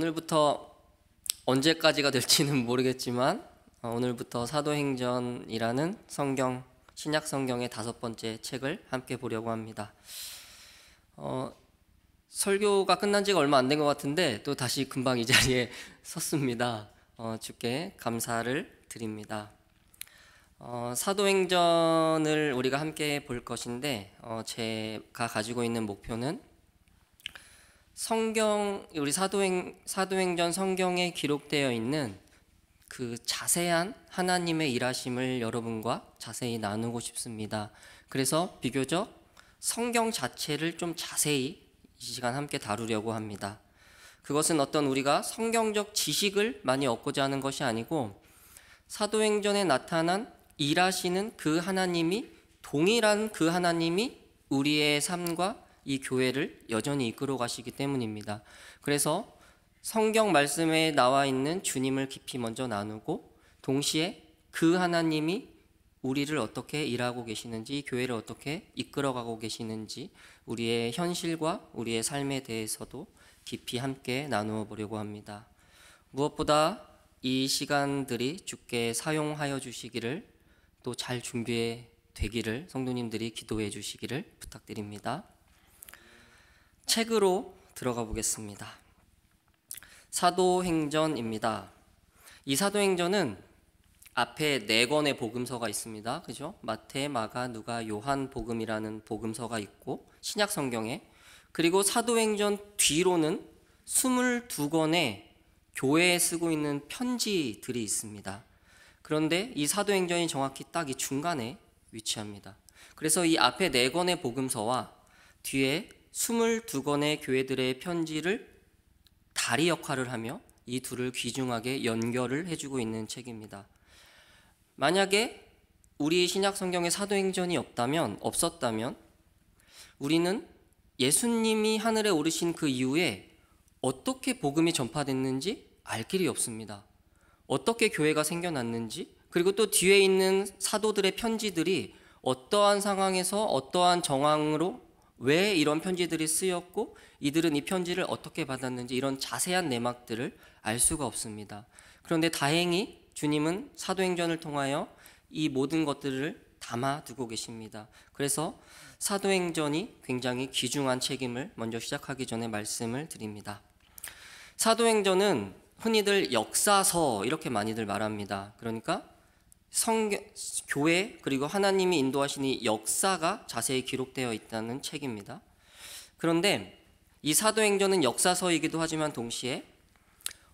오늘부터 언제까지가 될지는 모르겠지만 오늘부터 사도행전이라는 성경, 신약 성경의 5번째 책을 함께 보려고 합니다. 설교가 끝난 지가 얼마 안 된 것 같은데 또 다시 금방 이 자리에 섰습니다. 주께 감사를 드립니다. 사도행전을 우리가 함께 볼 것인데 제가 가지고 있는 목표는 우리 사도행전 성경에 기록되어 있는 그 자세한 하나님의 일하심을 여러분과 자세히 나누고 싶습니다. 그래서 비교적 성경 자체를 좀 자세히 이 시간 함께 다루려고 합니다. 그것은 어떤 우리가 성경적 지식을 많이 얻고자 하는 것이 아니고 사도행전에 나타난 일하시는 그 하나님이, 동일한 그 하나님이 우리의 삶과 이 교회를 여전히 이끌어 가시기 때문입니다. 그래서 성경 말씀에 나와 있는 주님을 깊이 먼저 나누고 동시에 그 하나님이 우리를 어떻게 일하고 계시는지, 교회를 어떻게 이끌어가고 계시는지 우리의 현실과 우리의 삶에 대해서도 깊이 함께 나누어 보려고 합니다. 무엇보다 이 시간들이 주께 사용하여 주시기를, 또 잘 준비해 되기를 성도님들이 기도해 주시기를 부탁드립니다. 책으로 들어가 보겠습니다. 사도행전입니다. 이 사도행전은 앞에 4권의 복음서가 있습니다. 그죠? 마태, 마가, 누가, 요한 복음이라는 복음서가 있고 신약 성경에, 그리고 사도행전 뒤로는 22권의 교회에 쓰고 있는 편지들이 있습니다. 그런데 이 사도행전이 정확히 딱 이 중간에 위치합니다. 그래서 이 앞에 4권의 복음서와 뒤에 22권의 교회들의 편지를 다리 역할을 하며 이 둘을 귀중하게 연결을 해주고 있는 책입니다. 만약에 우리 신약 성경에 사도행전이 없었다면 우리는 예수님이 하늘에 오르신 그 이후에 어떻게 복음이 전파됐는지 알 길이 없습니다. 어떻게 교회가 생겨났는지, 그리고 또 뒤에 있는 사도들의 편지들이 어떠한 상황에서 어떠한 정황으로 왜 이런 편지들이 쓰였고 이들은 이 편지를 어떻게 받았는지, 이런 자세한 내막들을 알 수가 없습니다. 그런데 다행히 주님은 사도행전을 통하여 이 모든 것들을 담아두고 계십니다. 그래서 사도행전이 굉장히 귀중한 책임을 먼저 시작하기 전에 말씀을 드립니다. 사도행전은 흔히들 역사서 이렇게 많이들 말합니다. 그러니까 교회 그리고 하나님이 인도하신 이 역사가 자세히 기록되어 있다는 책입니다. 그런데 이 사도행전은 역사서이기도 하지만 동시에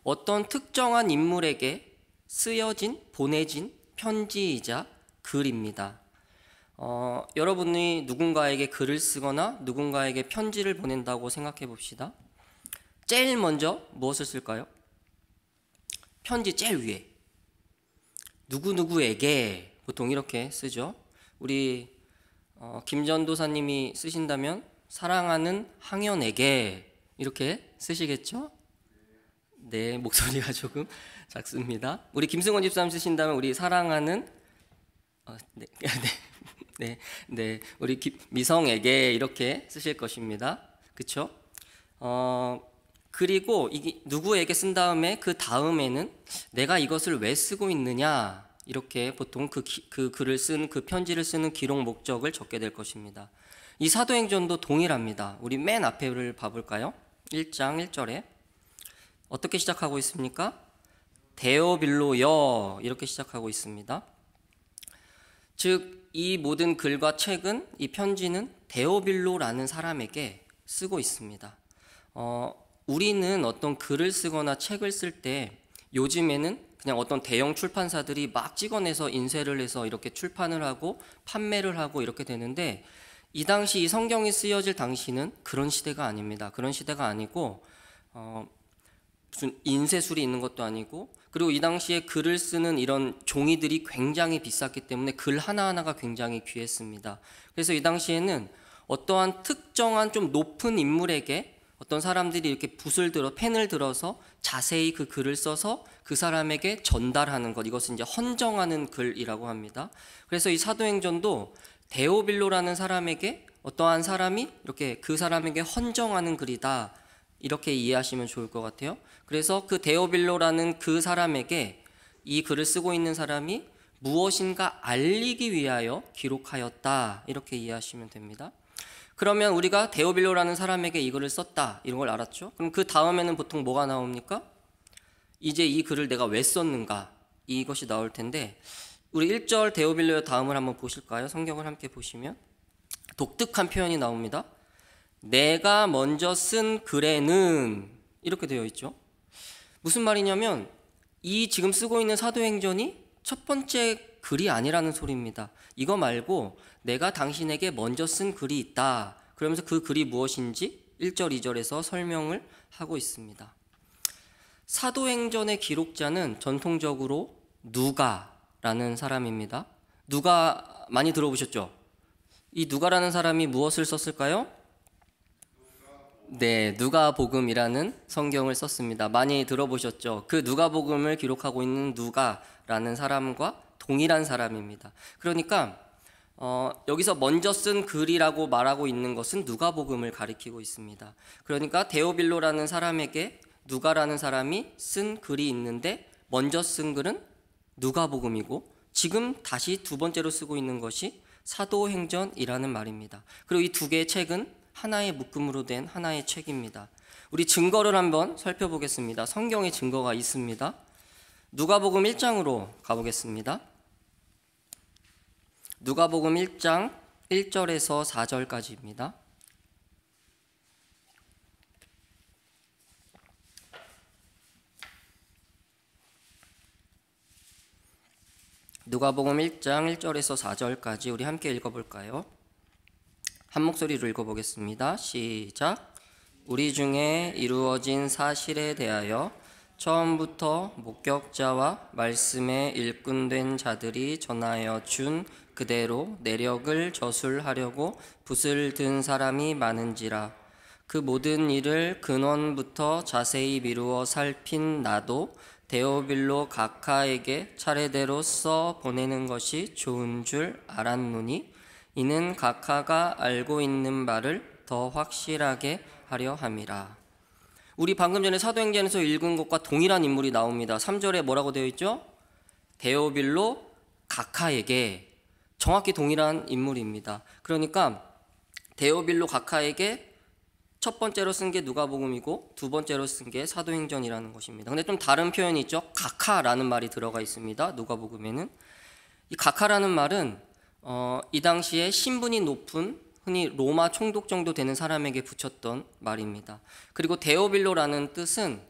어떤 특정한 인물에게 쓰여진, 보내진 편지이자 글입니다. 여러분이 누군가에게 글을 쓰거나 누군가에게 편지를 보낸다고 생각해 봅시다. 제일 먼저 무엇을 쓸까요? 편지 제일 위에 누구누구에게 보통 이렇게 쓰죠. 우리 김전도사님이 쓰신다면 사랑하는 항연에게 이렇게 쓰시겠죠? 네, 목소리가 조금 작습니다. 우리 김승원 집사님 쓰신다면 우리 사랑하는 우리 미성에게 이렇게 쓰실 것입니다. 그렇죠? 그리고 이게 누구에게 쓴 다음에 그 다음에는 내가 이것을 왜 쓰고 있느냐, 이렇게 보통 그 글을 쓴, 그 편지를 쓰는 기록 목적을 적게 될 것입니다. 이 사도행전도 동일합니다. 우리 맨 앞에를 봐볼까요? 1장 1절에 어떻게 시작하고 있습니까? 데오빌로여 이렇게 시작하고 있습니다. 즉 이 모든 글과 책은, 이 편지는 데오빌로라는 사람에게 쓰고 있습니다. 우리는 어떤 글을 쓰거나 책을 쓸 때 요즘에는 그냥 어떤 대형 출판사들이 막 찍어내서 인쇄를 해서 이렇게 출판을 하고 판매를 하고 이렇게 되는데, 이 당시 이 성경이 쓰여질 당시는 그런 시대가 아닙니다. 그런 시대가 아니고 무슨 인쇄술이 있는 것도 아니고, 그리고 이 당시에 글을 쓰는 이런 종이들이 굉장히 비쌌기 때문에 글 하나하나가 굉장히 귀했습니다. 그래서 이 당시에는 어떠한 특정한 좀 높은 인물에게 어떤 사람들이 이렇게 펜을 들어서 자세히 그 글을 써서 그 사람에게 전달하는 것, 이것은 이제 헌정하는 글이라고 합니다. 그래서 이 사도행전도 데오빌로라는 사람에게 어떠한 사람이 이렇게 그 사람에게 헌정하는 글이다, 이렇게 이해하시면 좋을 것 같아요. 그래서 그 데오빌로라는 그 사람에게 이 글을 쓰고 있는 사람이 무엇인가 알리기 위하여 기록하였다, 이렇게 이해하시면 됩니다. 그러면 우리가 데오빌로라는 사람에게 이 글을 썼다, 이런 걸 알았죠. 그럼 그 다음에는 보통 뭐가 나옵니까? 이제 이 글을 내가 왜 썼는가, 이것이 나올 텐데, 우리 1절 데오빌로의 다음을 한번 보실까요? 성경을 함께 보시면 독특한 표현이 나옵니다. 내가 먼저 쓴 글에는, 이렇게 되어 있죠. 무슨 말이냐면 이 지금 쓰고 있는 사도행전이 첫 번째 글이 아니라는 소리입니다. 이거 말고 내가 당신에게 먼저 쓴 글이 있다, 그러면서 그 글이 무엇인지 1절 2절에서 설명을 하고 있습니다. 사도행전의 기록자는 전통적으로 누가라는 사람입니다. 누가 많이 들어보셨죠? 이 누가라는 사람이 무엇을 썼을까요? 네, 누가복음이라는 성경을 썼습니다. 많이 들어보셨죠? 그 누가복음을 기록하고 있는 누가라는 사람과 동일한 사람입니다. 그러니까 여기서 먼저 쓴 글이라고 말하고 있는 것은 누가복음을 가리키고 있습니다. 그러니까 데오빌로라는 사람에게 누가라는 사람이 쓴 글이 있는데 먼저 쓴 글은 누가복음이고 지금 다시 두 번째로 쓰고 있는 것이 사도행전이라는 말입니다. 그리고 이 두 개의 책은 하나의 묶음으로 된 하나의 책입니다. 우리 증거를 한번 살펴보겠습니다. 성경에 증거가 있습니다. 누가복음 1장으로 가보겠습니다. 누가복음 1장 1절에서 4절까지입니다. 누가복음 1장 1절에서 4절까지 우리 함께 읽어볼까요? 한 목소리로 읽어보겠습니다. 시작. 우리 중에 이루어진 사실에 대하여 처음부터 목격자와 말씀에 일꾼된 자들이 전하여 준 그대로 내력을 저술하려고 붓을 든 사람이 많은지라. 그 모든 일을 근원부터 자세히 미루어 살핀 나도 데오빌로 각하에게 차례대로 써 보내는 것이 좋은 줄 알았노니 이는 각하가 알고 있는 바를 더 확실하게 하려 함이라. 우리 방금 전에 사도행전에서 읽은 것과 동일한 인물이 나옵니다. 3절에 뭐라고 되어 있죠? 데오빌로 각하에게, 정확히 동일한 인물입니다. 그러니까 데오빌로 각하에게 첫 번째로 쓴 게 누가복음이고 두 번째로 쓴 게 사도행전이라는 것입니다. 근데 좀 다른 표현이 있죠. 각하라는 말이 들어가 있습니다. 누가복음에는. 이 각하라는 말은 이 당시에 신분이 높은, 흔히 로마 총독 정도 되는 사람에게 붙였던 말입니다. 그리고 데오빌로라는 뜻은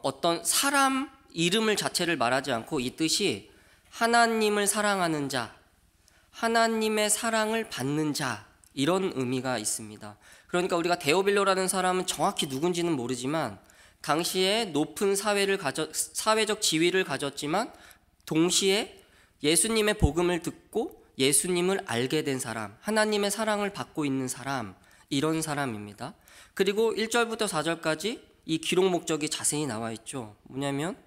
어떤 사람 이름을 자체를 말하지 않고 이 뜻이 하나님을 사랑하는 자, 하나님의 사랑을 받는 자, 이런 의미가 있습니다. 그러니까 우리가 데오빌로라는 사람은 정확히 누군지는 모르지만 당시에 높은 사회적 지위를 가졌지만 동시에 예수님의 복음을 듣고 예수님을 알게 된 사람, 하나님의 사랑을 받고 있는 사람, 이런 사람입니다. 그리고 1절부터 4절까지 이 기록 목적이 자세히 나와 있죠. 뭐냐면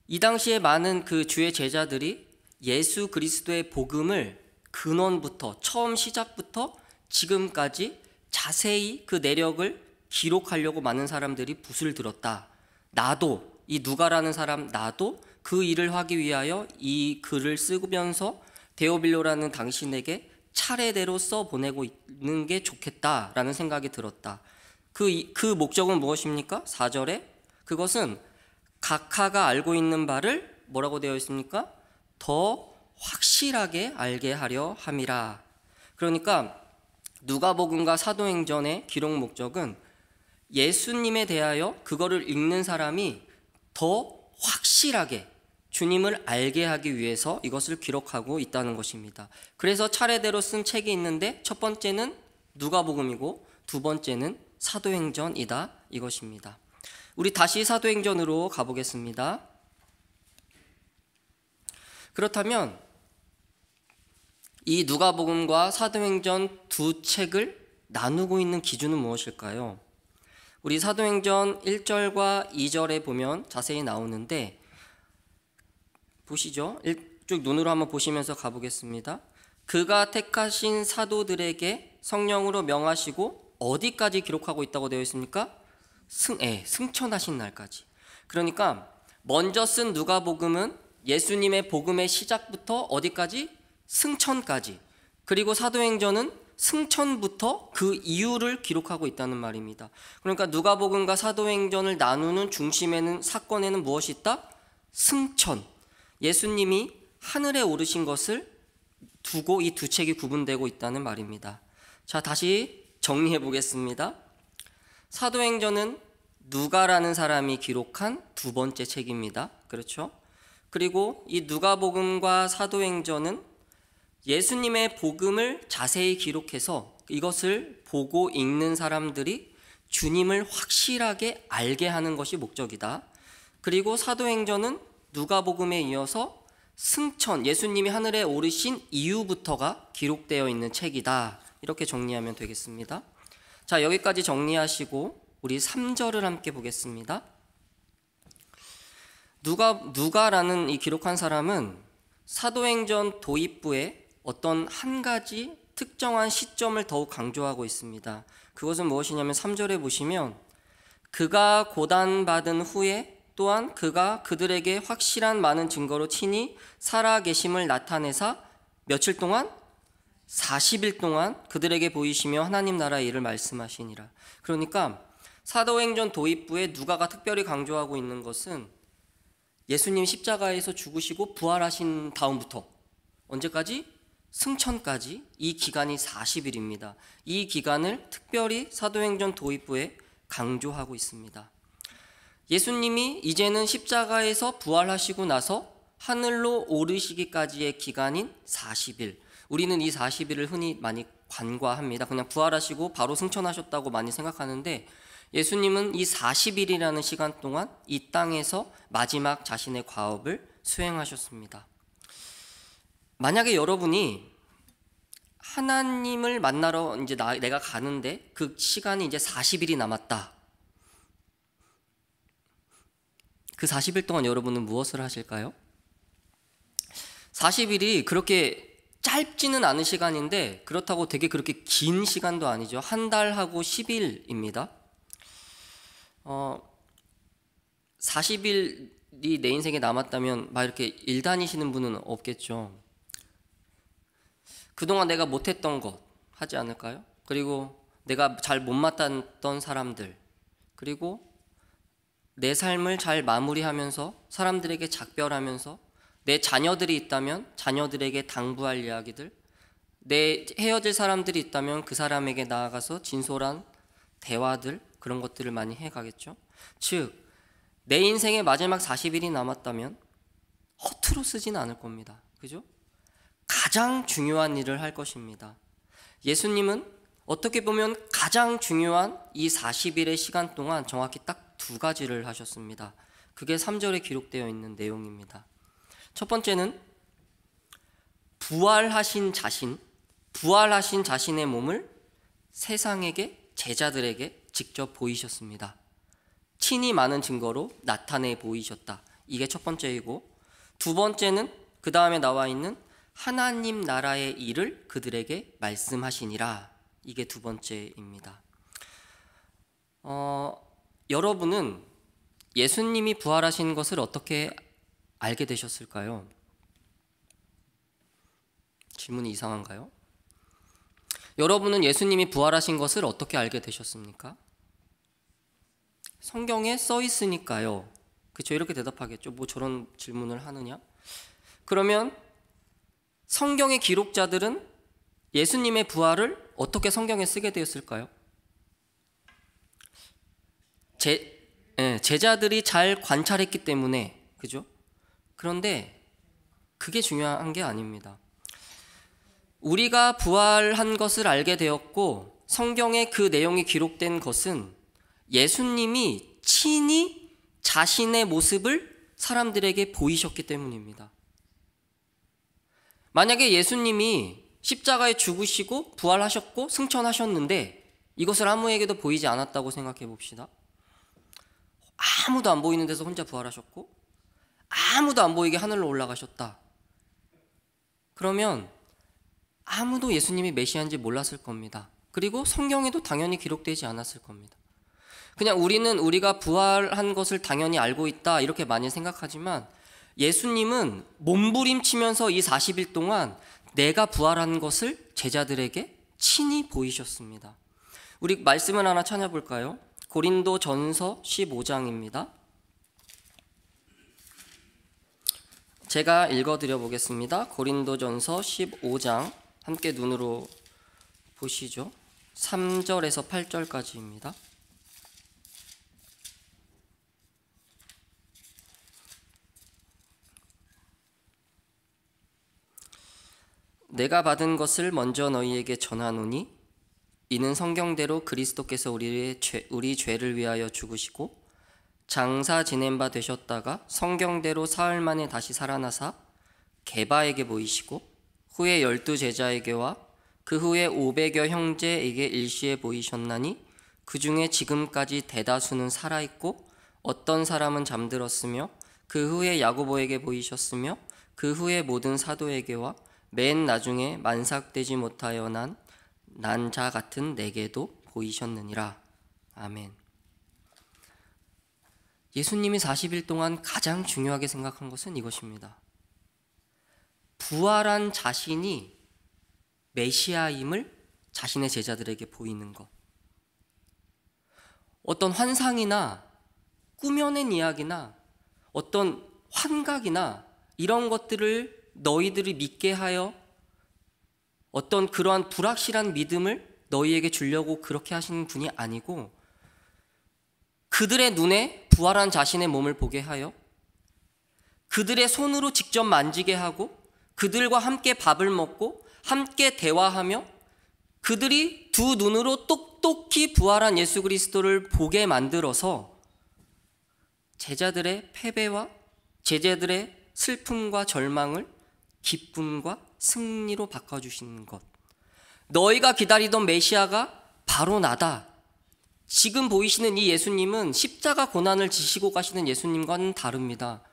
이 당시에 많은 그 주의 제자들이 예수 그리스도의 복음을 근원부터, 처음 시작부터 지금까지 자세히 그 내력을 기록하려고 많은 사람들이 붓을 들었다. 나도, 이 누가라는 사람 나도 그 일을 하기 위하여 이 글을 쓰면서 데오빌로라는 당신에게 차례대로 써보내고 있는 게 좋겠다라는 생각이 들었다. 그 목적은 무엇입니까? 4절에 그것은 각하가 알고 있는 바를 뭐라고 되어 있습니까? 더 확실하게 알게 하려 함이라. 그러니까 누가복음과 사도행전의 기록 목적은 예수님에 대하여 그거를 읽는 사람이 더 확실하게 주님을 알게 하기 위해서 이것을 기록하고 있다는 것입니다. 그래서 차례대로 쓴 책이 있는데 첫 번째는 누가복음이고 두 번째는 사도행전이다, 이것입니다. 우리 다시 사도행전으로 가보겠습니다. 그렇다면 이 누가복음과 사도행전 두 책을 나누고 있는 기준은 무엇일까요? 우리 사도행전 1절과 2절에 보면 자세히 나오는데 보시죠. 쭉 눈으로 한번 보시면서 가보겠습니다. 그가 택하신 사도들에게 성령으로 명하시고, 어디까지 기록하고 있다고 되어 있습니까? 승천하신 날까지. 그러니까 먼저 쓴 누가복음은 예수님의 복음의 시작부터 어디까지? 승천까지. 그리고 사도행전은 승천부터 그 이유를 기록하고 있다는 말입니다. 그러니까 누가복음과 사도행전을 나누는 중심에는, 사건에는 무엇이 있다? 승천. 예수님이 하늘에 오르신 것을 두고 이 두 책이 구분되고 있다는 말입니다. 자, 다시 정리해 보겠습니다. 사도행전은 누가라는 사람이 기록한 두 번째 책입니다. 그렇죠? 그리고 이 누가복음과 사도행전은 예수님의 복음을 자세히 기록해서 이것을 보고 읽는 사람들이 주님을 확실하게 알게 하는 것이 목적이다. 그리고 사도행전은 누가복음에 이어서 승천, 예수님이 하늘에 오르신 이후부터가 기록되어 있는 책이다. 이렇게 정리하면 되겠습니다. 자, 여기까지 정리하시고 우리 3절을 함께 보겠습니다. 누가라는 이 기록한 사람은 사도행전 도입부에 어떤 한 가지 특정한 시점을 더욱 강조하고 있습니다. 그것은 무엇이냐면 3절에 보시면 그가 고단받은 후에 또한 그가 그들에게 확실한 많은 증거로 친히 살아계심을 나타내사 며칠 동안? 40일 동안 그들에게 보이시며 하나님 나라의 일을 말씀하시니라. 그러니까 사도행전 도입부에 누가가 특별히 강조하고 있는 것은 예수님 십자가에서 죽으시고 부활하신 다음부터 언제까지? 승천까지 이 기간이 40일입니다. 이 기간을 특별히 사도행전 도입부에 강조하고 있습니다. 예수님이 이제는 십자가에서 부활하시고 나서 하늘로 오르시기까지의 기간인 40일. 우리는 이 40일을 흔히 많이 간과합니다. 그냥 부활하시고 바로 승천하셨다고 많이 생각하는데 예수님은 이 40일이라는 시간 동안 이 땅에서 마지막 자신의 과업을 수행하셨습니다. 만약에 여러분이 하나님을 만나러 이제 내가 가는데 그 시간이 이제 40일이 남았다. 그 40일 동안 여러분은 무엇을 하실까요? 40일이 그렇게 짧지는 않은 시간인데 그렇다고 되게 그렇게 긴 시간도 아니죠. 한 달하고 10일입니다. 40일이 내 인생에 남았다면 막 이렇게 일 다니시는 분은 없겠죠. 그동안 내가 못했던 것 하지 않을까요? 그리고 내가 잘 못 맡았던 사람들, 그리고 내 삶을 잘 마무리하면서 사람들에게 작별하면서 내 자녀들이 있다면 자녀들에게 당부할 이야기들, 내 헤어질 사람들이 있다면 그 사람에게 나아가서 진솔한 대화들, 그런 것들을 많이 해가겠죠. 즉, 내 인생의 마지막 40일이 남았다면 허투루 쓰지는 않을 겁니다. 그죠? 가장 중요한 일을 할 것입니다. 예수님은 어떻게 보면 가장 중요한 이 40일의 시간 동안 정확히 딱 두 가지를 하셨습니다. 그게 3절에 기록되어 있는 내용입니다. 첫 번째는 부활하신 자신의 몸을 세상에게, 제자들에게 직접 보이셨습니다. 친히 많은 증거로 나타내 보이셨다. 이게 첫 번째이고, 두 번째는 그 다음에 나와 있는 하나님 나라의 일을 그들에게 말씀하시니라. 이게 두 번째입니다. 여러분은 예수님이 부활하신 것을 어떻게 알게 되셨을까요? 질문이 이상한가요? 여러분은 예수님이 부활하신 것을 어떻게 알게 되셨습니까? 성경에 써 있으니까요. 그렇죠? 이렇게 대답하겠죠. 뭐 저런 질문을 하느냐? 그러면 성경의 기록자들은 예수님의 부활을 어떻게 성경에 쓰게 되었을까요? 제자들이 잘 관찰했기 때문에, 그죠? 그런데 그게 중요한 게 아닙니다. 우리가 부활한 것을 알게 되었고 성경에 그 내용이 기록된 것은 예수님이 친히 자신의 모습을 사람들에게 보이셨기 때문입니다. 만약에 예수님이 십자가에 죽으시고 부활하셨고 승천하셨는데 이것을 아무에게도 보이지 않았다고 생각해 봅시다. 아무도 안 보이는 데서 혼자 부활하셨고 아무도 안 보이게 하늘로 올라가셨다. 그러면 아무도 예수님이 메시아인지 몰랐을 겁니다. 그리고 성경에도 당연히 기록되지 않았을 겁니다. 그냥 우리는 우리가 부활한 것을 당연히 알고 있다 이렇게 많이 생각하지만 예수님은 몸부림치면서 이 40일 동안 내가 부활한 것을 제자들에게 친히 보이셨습니다. 우리 말씀을 하나 찾아볼까요? 고린도전서 15장입니다. 제가 읽어드려 보겠습니다. 고린도전서 15장 함께 눈으로 보시죠. 3절에서 8절까지입니다. 내가 받은 것을 먼저 너희에게 전하노니 이는 성경대로 그리스도께서 우리 죄를 위하여 죽으시고 장사 지낸 바 되셨다가 성경대로 사흘 만에 다시 살아나사 게바에게 보이시고 후에 12 제자에게와 그 후에 500여 형제에게 일시에 보이셨나니 그 중에 지금까지 대다수는 살아있고 어떤 사람은 잠들었으며 그 후에 야고보에게 보이셨으며 그 후에 모든 사도에게와 맨 나중에 만삭되지 못하여 난 자 같은 내게도 보이셨느니라. 아멘. 예수님이 40일 동안 가장 중요하게 생각한 것은 이것입니다. 부활한 자신이 메시아임을 자신의 제자들에게 보이는 것. 어떤 환상이나 꾸며낸 이야기나 어떤 환각이나 이런 것들을 너희들이 믿게 하여 어떤 그러한 불확실한 믿음을 너희에게 주려고 그렇게 하시는 분이 아니고 그들의 눈에 부활한 자신의 몸을 보게 하여 그들의 손으로 직접 만지게 하고 그들과 함께 밥을 먹고 함께 대화하며 그들이 두 눈으로 똑똑히 부활한 예수 그리스도를 보게 만들어서 제자들의 패배와 제자들의 슬픔과 절망을 기쁨과 승리로 바꿔주시는 것. 너희가 기다리던 메시아가 바로 나다. 지금 보이시는 이 예수님은 십자가 고난을 지시고 가시는 예수님과는 다릅니다.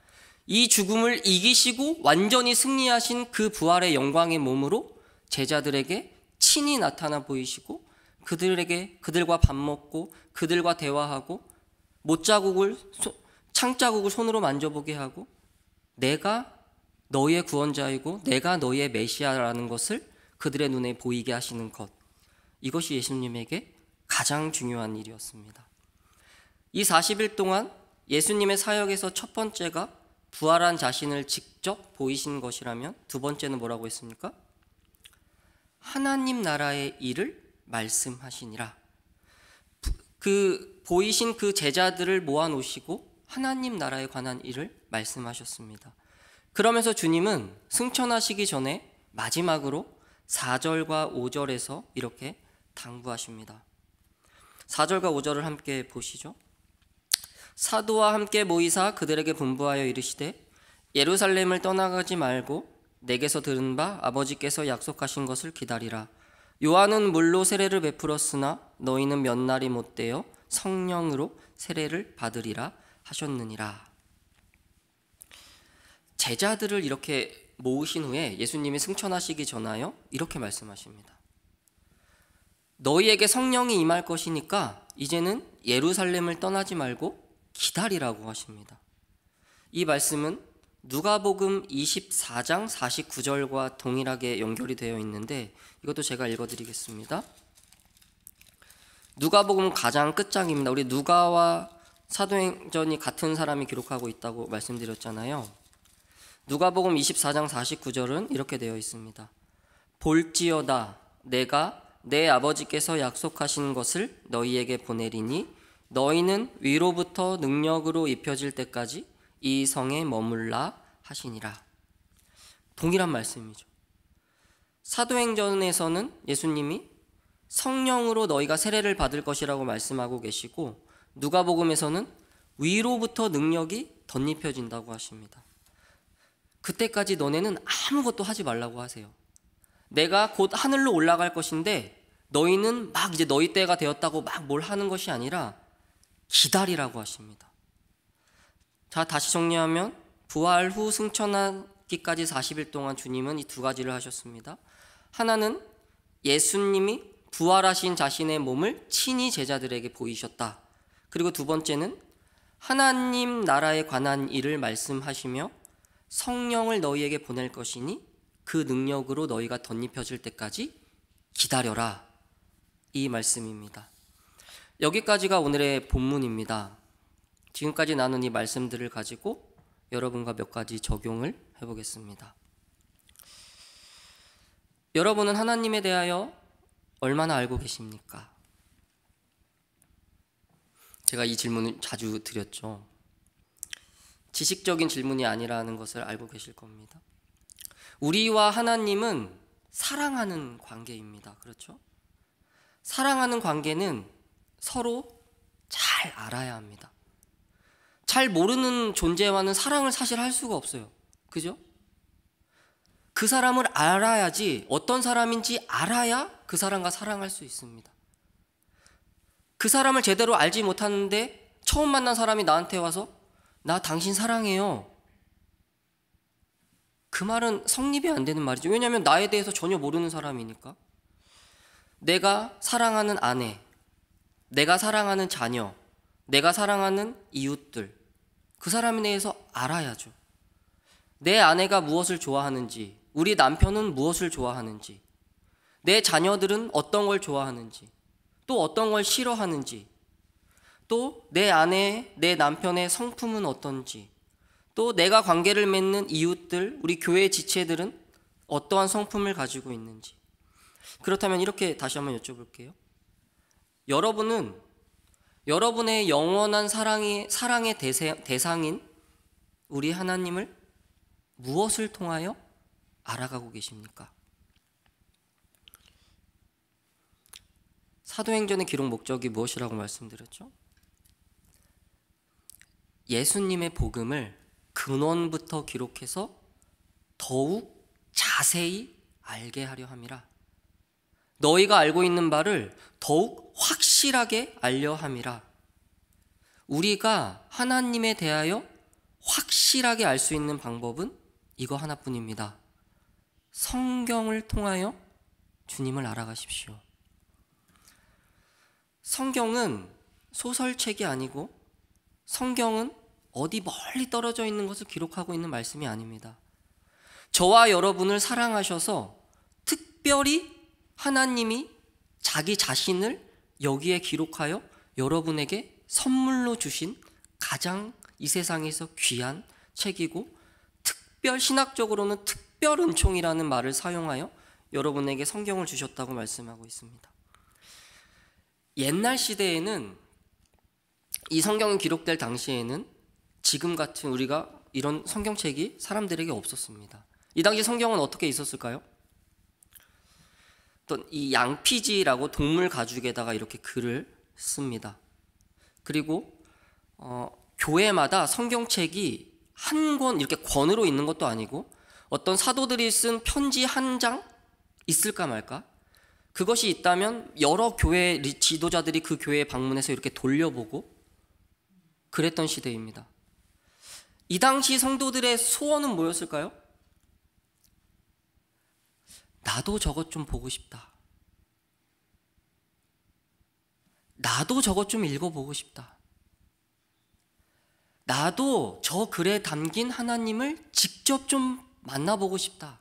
이 죽음을 이기시고 완전히 승리하신 그 부활의 영광의 몸으로 제자들에게 친히 나타나 보이시고 그들과 밥 먹고 그들과 대화하고 창자국을 손으로 만져보게 하고 내가 너희의 구원자이고 내가 너희의 메시아라는 것을 그들의 눈에 보이게 하시는 것. 이것이 예수님에게 가장 중요한 일이었습니다. 이 40일 동안 예수님의 사역에서 첫 번째가 부활한 자신을 직접 보이신 것이라면 두 번째는 뭐라고 했습니까? 하나님 나라의 일을 말씀하시니라. 보이신 그 제자들을 모아놓으시고 하나님 나라에 관한 일을 말씀하셨습니다. 그러면서 주님은 승천하시기 전에 마지막으로 4절과 5절에서 이렇게 당부하십니다. 4절과 5절을 함께 보시죠. 사도와 함께 모이사 그들에게 분부하여 이르시되 예루살렘을 떠나가지 말고 내게서 들은 바 아버지께서 약속하신 것을 기다리라. 요한은 물로 세례를 베풀었으나 너희는 몇 날이 못되어 성령으로 세례를 받으리라 하셨느니라. 제자들을 이렇게 모으신 후에 예수님이 승천하시기 전하여 이렇게 말씀하십니다. 너희에게 성령이 임할 것이니까 이제는 예루살렘을 떠나지 말고 기다리라고 하십니다. 이 말씀은 누가복음 24장 49절과 동일하게 연결이 되어 있는데 이것도 제가 읽어드리겠습니다. 누가복음 가장 끝장입니다. 우리 누가와 사도행전이 같은 사람이 기록하고 있다고 말씀드렸잖아요. 누가복음 24장 49절은 이렇게 되어 있습니다. 볼지어다 내가 내 아버지께서 약속하신 것을 너희에게 보내리니 너희는 위로부터 능력으로 입혀질 때까지 이 성에 머물라 하시니라. 동일한 말씀이죠. 사도행전에서는 예수님이 성령으로 너희가 세례를 받을 것이라고 말씀하고 계시고 누가복음에서는 위로부터 능력이 덧입혀진다고 하십니다. 그때까지 너네는 아무것도 하지 말라고 하세요. 내가 곧 하늘로 올라갈 것인데 너희는 막 이제 너희 때가 되었다고 막 뭘 하는 것이 아니라 기다리라고 하십니다. 자, 다시 정리하면 부활 후 승천하기까지 40일 동안 주님은 이 두 가지를 하셨습니다. 하나는 예수님이 부활하신 자신의 몸을 친히 제자들에게 보이셨다. 그리고 두 번째는 하나님 나라에 관한 일을 말씀하시며 성령을 너희에게 보낼 것이니 그 능력으로 너희가 덧입혀질 때까지 기다려라. 이 말씀입니다. 여기까지가 오늘의 본문입니다. 지금까지 나눈 이 말씀들을 가지고 여러분과 몇 가지 적용을 해보겠습니다. 여러분은 하나님에 대하여 얼마나 알고 계십니까? 제가 이 질문을 자주 드렸죠. 지식적인 질문이 아니라는 것을 알고 계실 겁니다. 우리와 하나님은 사랑하는 관계입니다. 그렇죠? 사랑하는 관계는 서로 잘 알아야 합니다. 잘 모르는 존재와는 사랑을 사실 할 수가 없어요. 그죠? 그 사람을 알아야지, 어떤 사람인지 알아야 그 사람과 사랑할 수 있습니다. 그 사람을 제대로 알지 못하는데 처음 만난 사람이 나한테 와서 나 당신 사랑해요. 그 말은 성립이 안 되는 말이죠. 왜냐하면 나에 대해서 전혀 모르는 사람이니까. 내가 사랑하는 아내, 내가 사랑하는 자녀, 내가 사랑하는 이웃들, 그 사람에 대해서 알아야죠. 내 아내가 무엇을 좋아하는지, 우리 남편은 무엇을 좋아하는지, 내 자녀들은 어떤 걸 좋아하는지, 또 어떤 걸 싫어하는지, 또 내 아내, 내 남편의 성품은 어떤지, 또 내가 관계를 맺는 이웃들, 우리 교회 지체들은 어떠한 성품을 가지고 있는지. 그렇다면 이렇게 다시 한번 여쭤볼게요. 여러분은 여러분의 영원한 사랑의 대상인 우리 하나님을 무엇을 통하여 알아가고 계십니까? 사도행전의 기록 목적이 무엇이라고 말씀드렸죠? 예수님의 복음을 근원부터 기록해서 더욱 자세히 알게 하려 함이라. 너희가 알고 있는 바를 더욱 확실하게 알려 함이라. 우리가 하나님에 대하여 확실하게 알 수 있는 방법은 이거 하나뿐입니다. 성경을 통하여 주님을 알아가십시오. 성경은 소설책이 아니고 성경은 어디 멀리 떨어져 있는 것을 기록하고 있는 말씀이 아닙니다. 저와 여러분을 사랑하셔서 특별히 하나님이 자기 자신을 여기에 기록하여 여러분에게 선물로 주신 가장 이 세상에서 귀한 책이고 신학적으로는 특별 은총이라는 말을 사용하여 여러분에게 성경을 주셨다고 말씀하고 있습니다. 옛날 시대에는 이 성경이 기록될 당시에는 지금 같은 우리가 이런 성경책이 사람들에게 없었습니다. 이 당시 성경은 어떻게 있었을까요? 또 이 양피지라고 동물 가죽에다가 이렇게 글을 씁니다. 그리고 교회마다 성경책이 한 권 이렇게 권으로 있는 것도 아니고 어떤 사도들이 쓴 편지 한 장 있을까 말까? 그것이 있다면 여러 교회 지도자들이 그 교회에 방문해서 이렇게 돌려보고 그랬던 시대입니다. 이 당시 성도들의 소원은 뭐였을까요? 나도 저것 좀 보고 싶다. 나도 저것 좀 읽어보고 싶다. 나도 저 글에 담긴 하나님을 직접 좀 만나보고 싶다.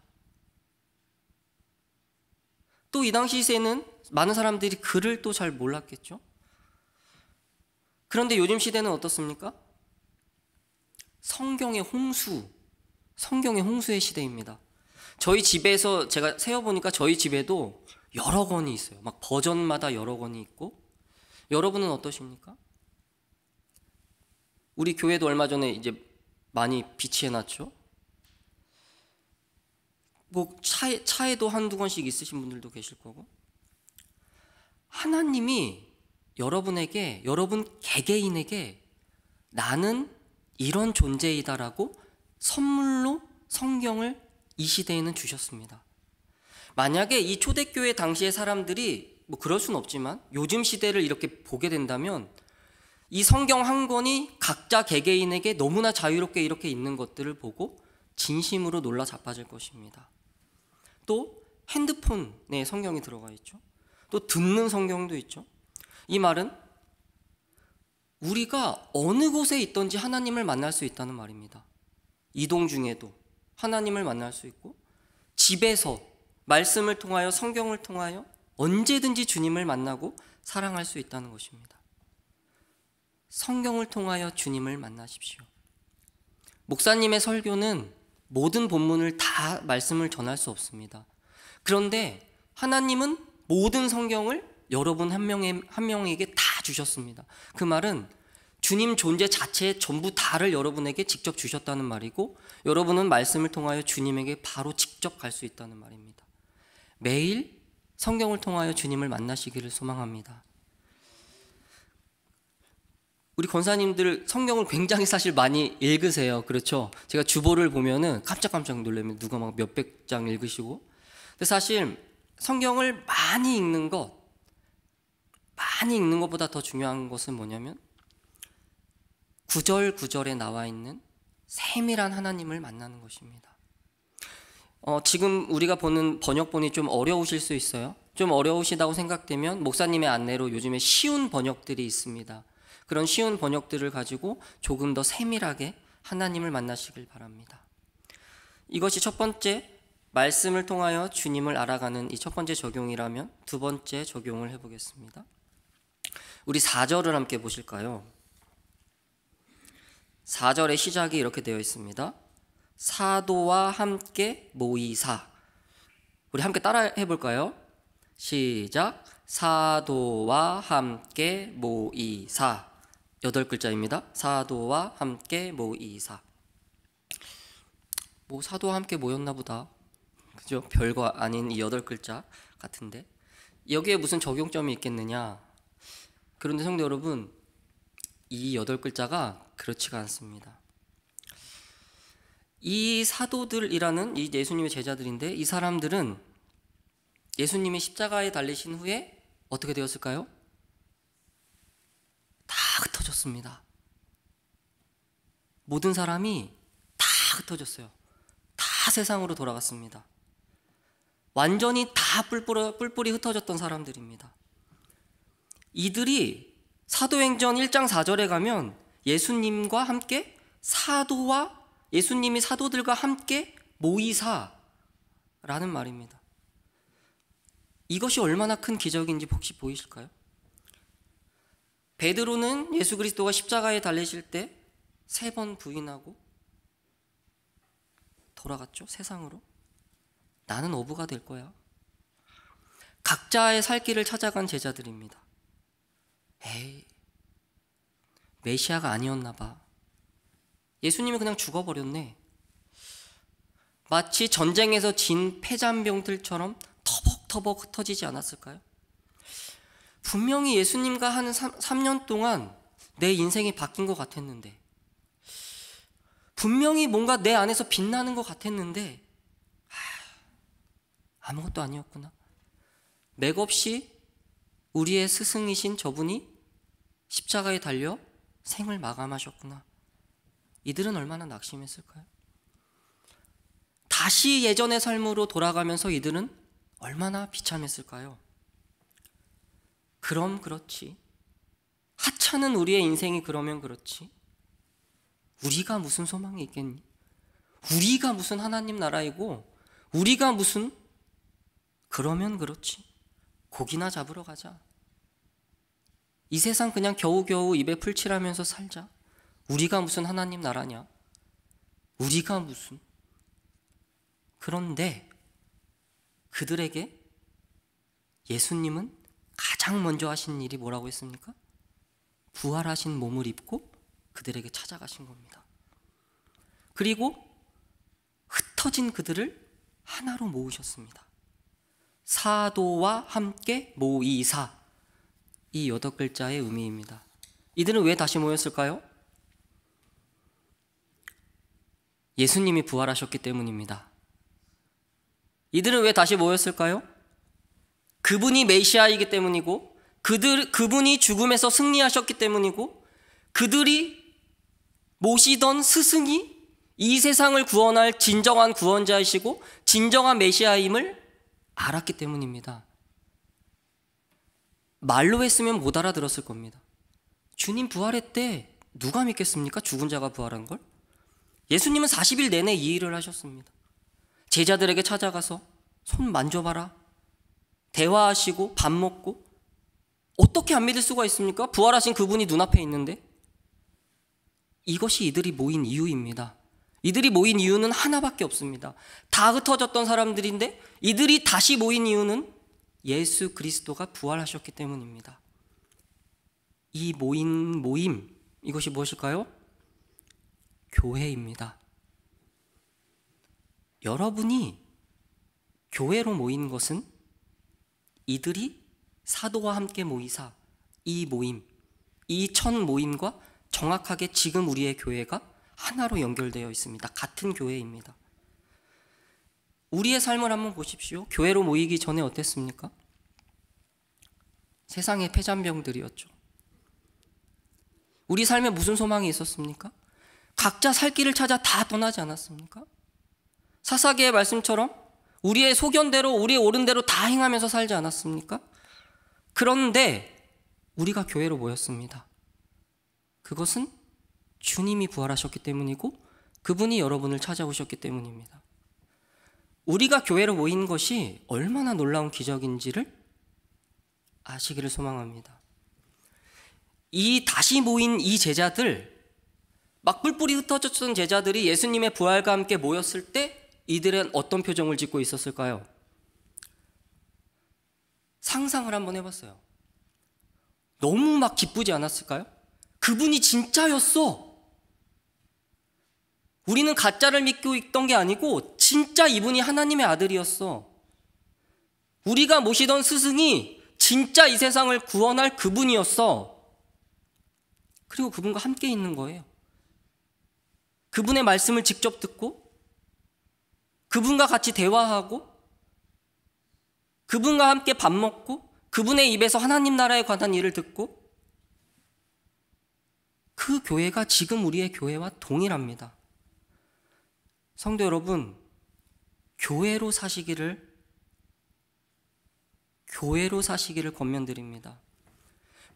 또 이 당시에는 많은 사람들이 글을 또 잘 몰랐겠죠. 그런데 요즘 시대는 어떻습니까? 성경의 홍수의 시대입니다. 저희 집에서 제가 세어보니까 저희 집에도 여러 권이 있어요. 막 버전마다 여러 권이 있고. 여러분은 어떠십니까? 우리 교회도 얼마 전에 이제 많이 비치해놨죠. 뭐 차에도 한두 권씩 있으신 분들도 계실 거고. 하나님이 여러분에게, 여러분 개개인에게 나는 이런 존재이다라고 선물로 성경을 이 시대에는 주셨습니다. 만약에 이 초대교회 당시의 사람들이 뭐 그럴 수는 없지만 요즘 시대를 이렇게 보게 된다면 이 성경 한 권이 각자 개개인에게 너무나 자유롭게 이렇게 있는 것들을 보고 진심으로 놀라 자빠질 것입니다. 또 핸드폰에 성경이 들어가 있죠. 또 듣는 성경도 있죠. 이 말은 우리가 어느 곳에 있든지 하나님을 만날 수 있다는 말입니다. 이동 중에도 하나님을 만날 수 있고, 집에서 말씀을 통하여, 성경을 통하여 언제든지 주님을 만나고 사랑할 수 있다는 것입니다. 성경을 통하여 주님을 만나십시오. 목사님의 설교는 모든 본문을 다 말씀을 전할 수 없습니다. 그런데 하나님은 모든 성경을 여러분 한 명에게 다 주셨습니다. 그 말은 주님 존재 자체의 전부 다를 여러분에게 직접 주셨다는 말이고, 여러분은 말씀을 통하여 주님에게 바로 직접 갈 수 있다는 말입니다. 매일 성경을 통하여 주님을 만나시기를 소망합니다. 우리 권사님들 성경을 굉장히 사실 많이 읽으세요. 그렇죠? 제가 주보를 보면은 깜짝깜짝 놀라면 누가 막 몇백 장 읽으시고. 근데 사실 성경을 많이 읽는 것보다 더 중요한 것은 뭐냐면 구절구절에 나와 있는 세밀한 하나님을 만나는 것입니다. 지금 우리가 보는 번역본이 좀 어려우실 수 있어요. 좀 어려우시다고 생각되면 목사님의 안내로 요즘에 쉬운 번역들이 있습니다. 그런 쉬운 번역들을 가지고 조금 더 세밀하게 하나님을 만나시길 바랍니다. 이것이 첫 번째, 말씀을 통하여 주님을 알아가는 이 첫 번째 적용이라면, 두 번째 적용을 해보겠습니다. 우리 4절을 함께 보실까요? 4절의 시작이 이렇게 되어 있습니다. 사도와 함께 모이사. 우리 함께 따라 해볼까요? 시작. 사도와 함께 모이사. 8글자입니다. 사도와 함께 모이사. 뭐 사도와 함께 모였나 보다. 그죠? 별거 아닌 이 8글자 같은데 여기에 무슨 적용점이 있겠느냐? 그런데 성도 여러분, 이 8글자가 그렇지가 않습니다. 이 사도들이라는 이 예수님의 제자들인데, 이 사람들은 예수님이 십자가에 달리신 후에 어떻게 되었을까요? 다 흩어졌습니다. 모든 사람이 다 흩어졌어요. 다 세상으로 돌아갔습니다. 완전히 다 뿔뿔이 흩어졌던 사람들입니다. 이들이 사도행전 1장 4절에 가면 예수님과 함께 예수님이 사도들과 함께 모이사라는 말입니다. 이것이 얼마나 큰 기적인지 혹시 보이실까요? 베드로는 예수 그리스도가 십자가에 달리실 때 3번 부인하고 돌아갔죠, 세상으로. 나는 어부가 될 거야. 각자의 살 길을 찾아간 제자들입니다. 에이, 메시아가 아니었나 봐. 예수님이 그냥 죽어버렸네. 마치 전쟁에서 진 패잔병들처럼 터벅터벅 흩어지지 않았을까요? 분명히 예수님과 한 3년 동안 내 인생이 바뀐 것 같았는데, 분명히 뭔가 내 안에서 빛나는 것 같았는데 아무것도 아니었구나. 맥없이 우리의 스승이신 저분이 십자가에 달려 생을 마감하셨구나. 이들은 얼마나 낙심했을까요? 다시 예전의 삶으로 돌아가면서 이들은 얼마나 비참했을까요? 그럼 그렇지. 하찮은 우리의 인생이 그러면 그렇지. 우리가 무슨 소망이 있겠니? 우리가 무슨 하나님 나라이고, 우리가 무슨, 그러면 그렇지. 고기나 잡으러 가자. 이 세상 그냥 겨우겨우 입에 풀칠하면서 살자. 우리가 무슨 하나님 나라냐? 우리가 무슨. 그런데 그들에게 예수님은 가장 먼저 하신 일이 뭐라고 했습니까? 부활하신 몸을 입고 그들에게 찾아가신 겁니다. 그리고 흩어진 그들을 하나로 모으셨습니다. 사도와 함께 모이사. 이 8글자의 의미입니다. 이들은 왜 다시 모였을까요? 예수님이 부활하셨기 때문입니다. 이들은 왜 다시 모였을까요? 그분이 메시아이기 때문이고, 그분이 죽음에서 승리하셨기 때문이고, 그들이 모시던 스승이 이 세상을 구원할 진정한 구원자이시고 진정한 메시아임을 알았기 때문입니다. 말로 했으면 못 알아들었을 겁니다. 주님 부활했대. 누가 믿겠습니까? 죽은 자가 부활한 걸? 예수님은 40일 내내 이 일을 하셨습니다. 제자들에게 찾아가서 손 만져봐라. 대화하시고 밥 먹고. 어떻게 안 믿을 수가 있습니까? 부활하신 그분이 눈앞에 있는데. 이것이 이들이 모인 이유입니다. 이들이 모인 이유는 하나밖에 없습니다. 다 흩어졌던 사람들인데 이들이 다시 모인 이유는 예수 그리스도가 부활하셨기 때문입니다. 이 모임, 이것이 무엇일까요? 교회입니다. 여러분이 교회로 모인 것은 이들이 사도와 함께 모이사 이 모임, 이 첫 모임과 정확하게 지금 우리의 교회가 하나로 연결되어 있습니다. 같은 교회입니다. 우리의 삶을 한번 보십시오. 교회로 모이기 전에 어땠습니까? 세상의 폐잔병들이었죠. 우리 삶에 무슨 소망이 있었습니까? 각자 살 길을 찾아 다 떠나지 않았습니까? 사사기의 말씀처럼 우리의 소견대로 우리의 옳은 대로 다 행하면서 살지 않았습니까? 그런데 우리가 교회로 모였습니다. 그것은 주님이 부활하셨기 때문이고 그분이 여러분을 찾아오셨기 때문입니다. 우리가 교회로 모인 것이 얼마나 놀라운 기적인지를 아시기를 소망합니다. 이 다시 모인 이 제자들, 막 뿔뿔이 흩어졌던 제자들이 예수님의 부활과 함께 모였을 때 이들은 어떤 표정을 짓고 있었을까요? 상상을 한번 해봤어요. 너무 막 기쁘지 않았을까요? 그분이 진짜였어. 우리는 가짜를 믿고 있던 게 아니고 진짜 이분이 하나님의 아들이었어. 우리가 모시던 스승이 진짜 이 세상을 구원할 그분이었어. 그리고 그분과 함께 있는 거예요. 그분의 말씀을 직접 듣고 그분과 같이 대화하고 그분과 함께 밥 먹고 그분의 입에서 하나님 나라에 관한 일을 듣고 그 교회가 지금 우리의 교회와 동일합니다. 성도 여러분, 교회로 사시기를 권면드립니다.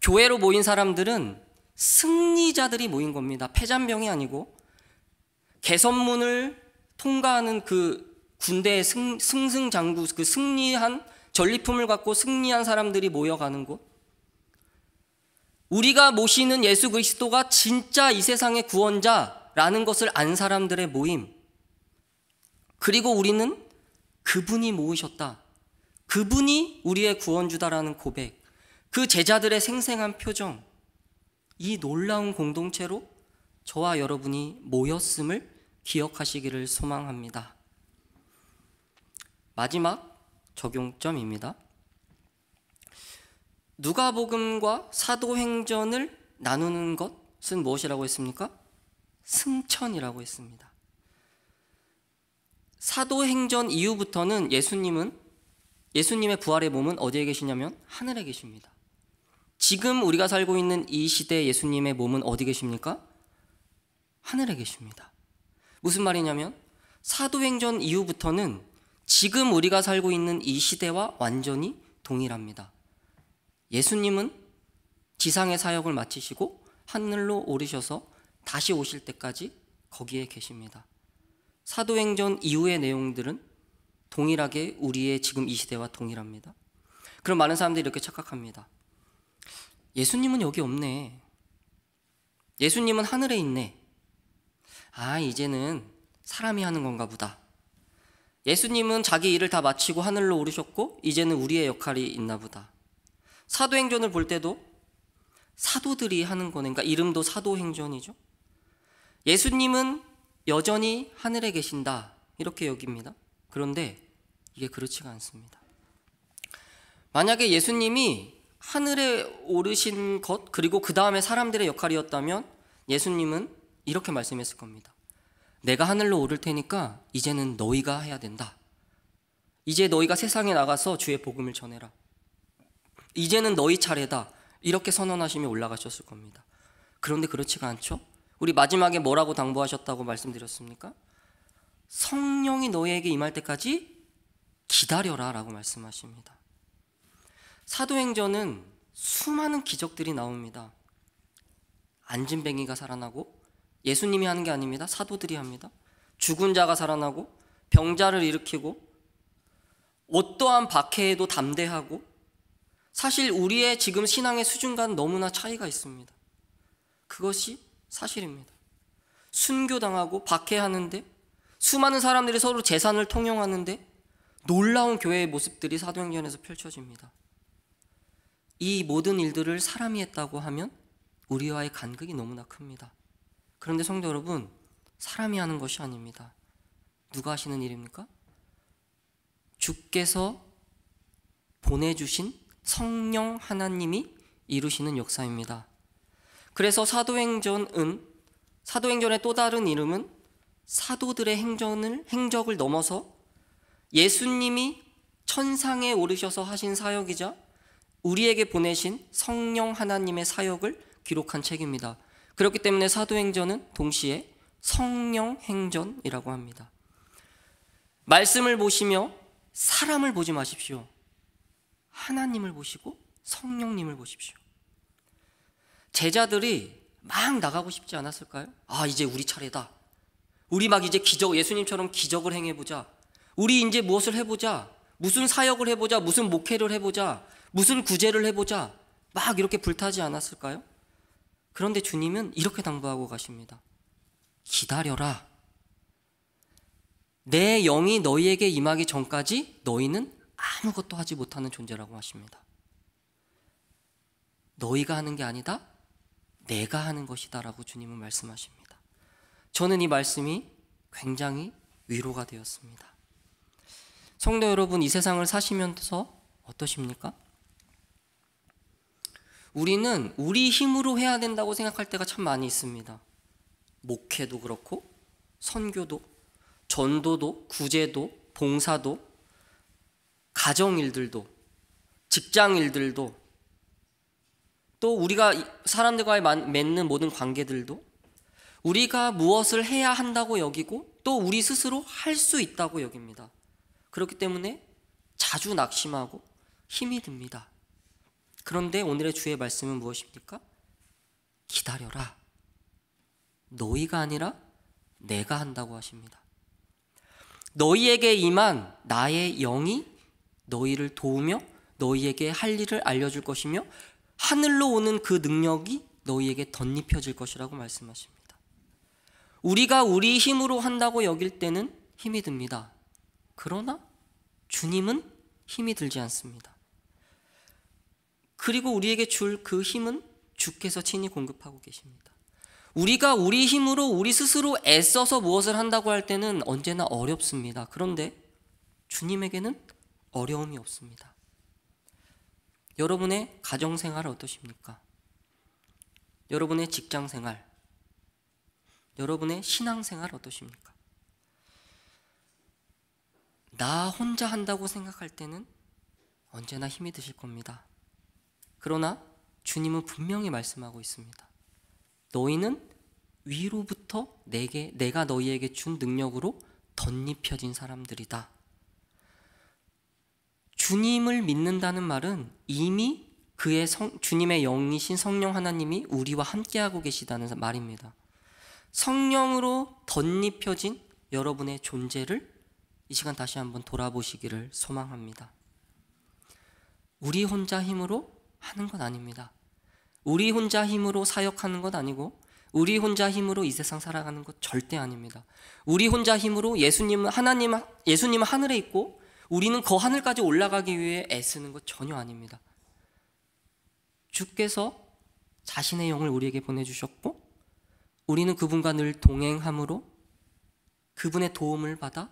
교회로 모인 사람들은 승리자들이 모인 겁니다. 패잔병이 아니고 개선문을 통과하는 그 군대의 승승장구, 그 승리한 전리품을 갖고 승리한 사람들이 모여가는 곳. 우리가 모시는 예수 그리스도가 진짜 이 세상의 구원자라는 것을 안 사람들의 모임. 그리고 우리는 그분이 모으셨다. 그분이 우리의 구원주다라는 고백. 그 제자들의 생생한 표정. 이 놀라운 공동체로 저와 여러분이 모였음을 기억하시기를 소망합니다. 마지막 적용점입니다. 누가복음과 사도행전을 나누는 것은 무엇이라고 했습니까? 승천이라고 했습니다. 사도행전 이후부터는 예수님의 부활의 몸은 어디에 계시냐면 하늘에 계십니다. 지금 우리가 살고 있는 이 시대 예수님의 몸은 어디 계십니까? 하늘에 계십니다. 무슨 말이냐면 사도행전 이후부터는 지금 우리가 살고 있는 이 시대와 완전히 동일합니다. 예수님은 지상의 사역을 마치시고 하늘로 오르셔서 다시 오실 때까지 거기에 계십니다. 사도행전 이후의 내용들은 동일하게 우리의 지금 이 시대와 동일합니다. 그럼 많은 사람들이 이렇게 착각합니다. 예수님은 여기 없네. 예수님은 하늘에 있네. 아, 이제는 사람이 하는 건가 보다. 예수님은 자기 일을 다 마치고 하늘로 오르셨고 이제는 우리의 역할이 있나 보다. 사도행전을 볼 때도 사도들이 하는 거네. 그러니까 이름도 사도행전이죠. 예수님은 여전히 하늘에 계신다. 이렇게 여깁니다. 그런데 이게 그렇지가 않습니다. 만약에 예수님이 하늘에 오르신 것 그리고 그 다음에 사람들의 역할이었다면 예수님은 이렇게 말씀했을 겁니다. 내가 하늘로 오를 테니까 이제는 너희가 해야 된다. 이제 너희가 세상에 나가서 주의 복음을 전해라. 이제는 너희 차례다. 이렇게 선언하시며 올라가셨을 겁니다. 그런데 그렇지가 않죠? 우리 마지막에 뭐라고 당부하셨다고 말씀드렸습니까? 성령이 너희에게 임할 때까지 기다려라 라고 말씀하십니다. 사도행전은 수많은 기적들이 나옵니다. 안진뱅이가 살아나고, 예수님이 하는 게 아닙니다. 사도들이 합니다. 죽은 자가 살아나고, 병자를 일으키고, 어떠한 박해에도 담대하고, 사실 우리의 지금 신앙의 수준과는 너무나 차이가 있습니다. 그것이 사실입니다. 순교당하고 박해하는데, 수많은 사람들이 서로 재산을 통용하는데 놀라운 교회의 모습들이 사도행전에서 펼쳐집니다. 이 모든 일들을 사람이 했다고 하면 우리와의 간극이 너무나 큽니다. 그런데 성도 여러분, 사람이 하는 것이 아닙니다. 누가 하시는 일입니까? 주께서 보내주신 성령 하나님이 이루시는 역사입니다. 그래서 사도행전의 또 다른 이름은 사도들의 행적을 넘어서 예수님이 천상에 오르셔서 하신 사역이자 우리에게 보내신 성령 하나님의 사역을 기록한 책입니다. 그렇기 때문에 사도행전은 동시에 성령행전이라고 합니다. 말씀을 보시며 사람을 보지 마십시오. 하나님을 보시고 성령님을 보십시오. 제자들이 막 나가고 싶지 않았을까요? 이제 우리 차례다. 우리 막 이제 예수님처럼 기적을 행해보자. 우리 이제 무엇을 해보자. 무슨 사역을 해보자. 무슨 목회를 해보자. 무슨 구제를 해보자. 막 이렇게 불타지 않았을까요? 그런데 주님은 이렇게 당부하고 가십니다. 기다려라. 내 영이 너희에게 임하기 전까지 너희는 아무것도 하지 못하는 존재라고 하십니다. 너희가 하는 게 아니다. 내가 하는 것이다 라고 주님은 말씀하십니다. 저는 이 말씀이 굉장히 위로가 되었습니다. 성도 여러분, 이 세상을 사시면서 어떠십니까? 우리는 우리 힘으로 해야 된다고 생각할 때가 참 많이 있습니다. 목회도 그렇고, 선교도, 전도도, 구제도, 봉사도, 가정일들도, 직장일들도, 또 우리가 사람들과의 맺는 모든 관계들도 우리가 무엇을 해야 한다고 여기고 또 우리 스스로 할 수 있다고 여깁니다. 그렇기 때문에 자주 낙심하고 힘이 듭니다. 그런데 오늘의 주의 말씀은 무엇입니까? 기다려라. 너희가 아니라 내가 한다고 하십니다. 너희에게 임한 나의 영이 너희를 도우며 너희에게 할 일을 알려줄 것이며 하늘로 오는 그 능력이 너희에게 덧입혀질 것이라고 말씀하십니다. 우리가 우리 힘으로 한다고 여길 때는 힘이 듭니다. 그러나 주님은 힘이 들지 않습니다. 그리고 우리에게 줄 그 힘은 주께서 친히 공급하고 계십니다. 우리가 우리 힘으로 우리 스스로 애써서 무엇을 한다고 할 때는 언제나 어렵습니다. 그런데 주님에게는 어려움이 없습니다. 여러분의 가정생활 어떠십니까? 여러분의 직장생활, 여러분의 신앙생활 어떠십니까? 나 혼자 한다고 생각할 때는 언제나 힘이 드실 겁니다. 그러나 주님은 분명히 말씀하고 있습니다. 너희는 위로부터 내가 너희에게 준 능력으로 덧입혀진 사람들이다. 주님을 믿는다는 말은 이미 주님의 영이신 성령 하나님이 우리와 함께하고 계시다는 말입니다. 성령으로 덧입혀진 여러분의 존재를 이 시간 다시 한번 돌아보시기를 소망합니다. 우리 혼자 힘으로 하는 건 아닙니다. 우리 혼자 힘으로 사역하는 것 아니고 우리 혼자 힘으로 이 세상 살아가는 것 절대 아닙니다. 우리 혼자 힘으로 예수님은 하늘에 있고 우리는 그 하늘까지 올라가기 위해 애쓰는 것 전혀 아닙니다. 주께서 자신의 영을 우리에게 보내주셨고 우리는 그분과 늘 동행함으로 그분의 도움을 받아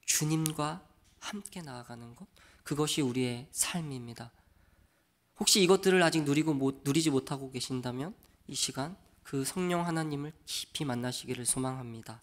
주님과 함께 나아가는 것, 그것이 우리의 삶입니다. 혹시 이것들을 아직 누리지 못하고 계신다면 이 시간 그 성령 하나님을 깊이 만나시기를 소망합니다.